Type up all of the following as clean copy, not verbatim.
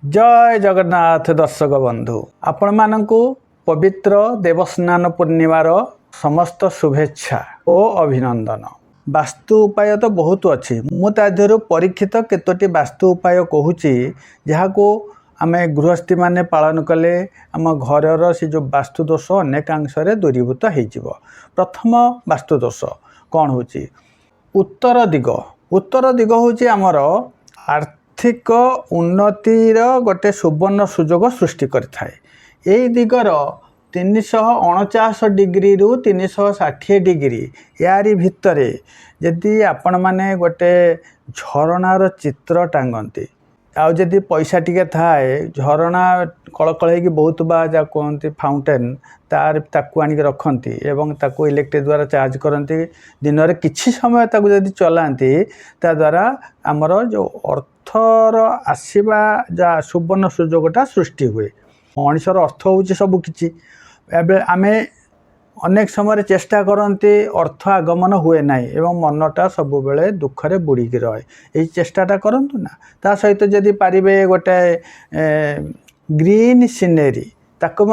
जय जगन्नाथ दर्शक बंधु आपण मानकु पवित्र देवस्नान पूर्णिमार समस्त शुभेच्छा और अभिनंदन। वास्तु उपाय तो बहुत अच्छी मुझे परीक्षित केतोटी वास्तु उपाय कहूँ जहाँ को आम गृहस्थी माने पालन कले आम घर से जो वास्तु दोष अनेकांश दूरीभूत हो। प्रथम वास्तु दोष कौन हो? उत्तर दिग हूँ आमर आर्थिक उन्नतिर गोटे सुवर्ण सुजोग सृष्टि करिथाए। एई दिगर 349 डिग्री रु 360 डिग्री यारी भितरे यदि आपण माने गोटे झरणार चित्र टांगती आउ जदि पैसा टिके थाए झरणा कलकल होगी बहुत बा जा कहते फाउंटेन तार ताकू आनिक रखती एवं ताकू इलेक्ट्रिक द्वारा चार्ज करती दिन में किछि समय ताकू जदि चलाती ता द्वारा आमर जो अर्थर आसवा जा सुवर्ण सुजोगटा सृष्टि हुए। मनिषर अर्थ हूँ सबकि आम अनेक समय चेष्टा करते अर्थ आगमन हुए ना एवं मनटा सब बेले दुखरे बुड़ीक रहे। यही चेष्टाटा करूँ ना ता सहित जदि पारे गोटे ग्रीन सीनेरी ताको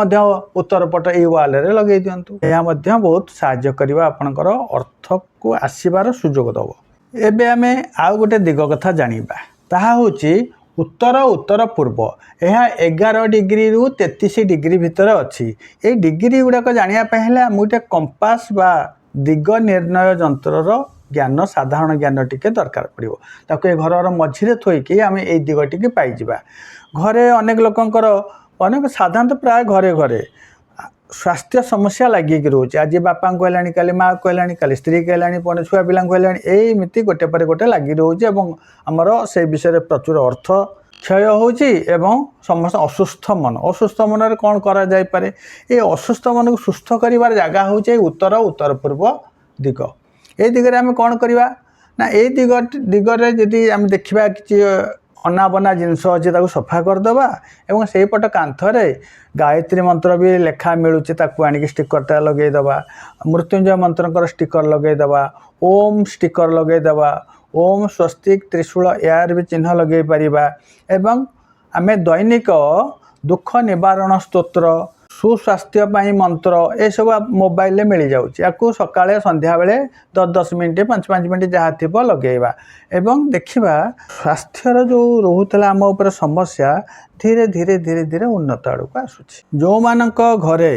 उत्तर पट ये वाल लगे दिंतु यह बहुत साहाय्य करवा आपणकर अर्थ को आसबार सुजोग दब। एबे आम आउ गोटे दिग कथा जानिबा ताहा होची उत्तर उत्तर पूर्व यह 11 डिग्री रु 33 डिग्री भितर अच्छी। ये डिग्री गुड़ाक जानापी मुझे कंपास बा दिग निर्णय यंत्रर ज्ञान साधारण ज्ञान टिके दरकार पड़ो ताको घर मझीरे थोईकी आम ये दिग टी पाइबा। घरे अनेक लोकंकर अनेक साधारणतः प्राय घरे घरे स्वास्थ्य समस्या लगिक रोचे। आज बापा कहलानी काली माँ कहलानी काली स्त्री कहलानी पुणी छुआ पिला कहलानी एमती गोटे पर गोटे लगी रोचे और आमर से विषय प्रचुर अर्थ क्षय होची एवं समस्त असुस्थ मन कौन करा जाय पारे? ये असुस्थ मन को सुस्थ कर जगह हूँ उत्तर उत्तर पूर्व दिग। ये दिगरे आम कौन करवा ना ये दिगरे जदि आम देखा कि अनाबना जिनस अच्छे सफा करदे और से पट कांथरे गायत्री मंत्र भी लेखा मिलूचे आनिक स्टिकरटा लगेदबा। मृत्युंजय मंत्र स्टिकर लगेदबा। ओम स्टिकर लगेदबा। ओम स्वस्तिक त्रिशूल यार भी चिन्ह लगे पारिबा एवं आमे दैनिक दुख निवारण स्तोत्र सुस्वास्थ्य मंत्र ये सब मोबाइल मिल जाऊँगी आपको सकाଳେ संध्या बेले 10-10 मिनट 5-5 मिनट जहाँ थी लगेवा एवं देखा स्वास्थ्यर जो रोला आम उपर समस्या धीरे धीरे धीरे धीरे उन्नत आड़ को आसूची। जो मानक घरे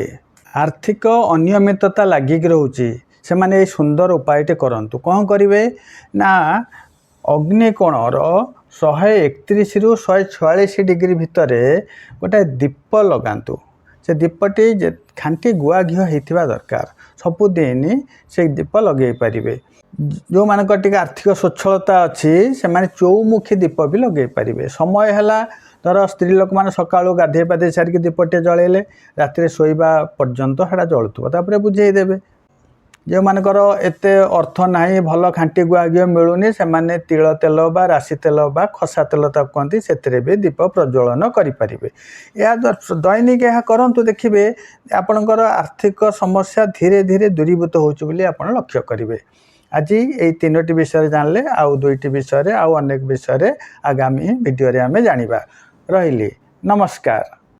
आर्थिक अनियमितता लगिक रोचे से माने सुंदर उपायटे करंतु कौन करेंगे ना अग्निकोणर 131 रु 146 डिग्री भितर गोटे दीप लगातु। से दीपटी खांटी गुआ घी होता दरकार सबुदिन से दीप लगे पारे। जो मानक टिके आर्थिक स्वच्छलता अच्छी से माने चौमुखी दीप भी लगे पारे। समय है धर स्त्री लोक मैंने सका गाधे पाधे सारिक दीपटे जलैले राति शोवा पर्यंत है जलुवर बुझेदेवे। जो मानकर एते अर्थ नहीं भल खांटी गुआ घी मिलूनी से माने तिल तेल बा राशि तेल बा खसा तेल तक कहती से भी दीप प्रज्वलन करें। या दैनिक यह करंतु देखिए आपणकर आर्थिक समस्या धीरे धीरे दूरीभूत होची आप लक्ष्य करेंगे। आज ये 3टी विषय जानले आउ 2टी विषय आउ अनेक विषय आगामी वीडियो आम जानिबा। रहिली नमस्कार।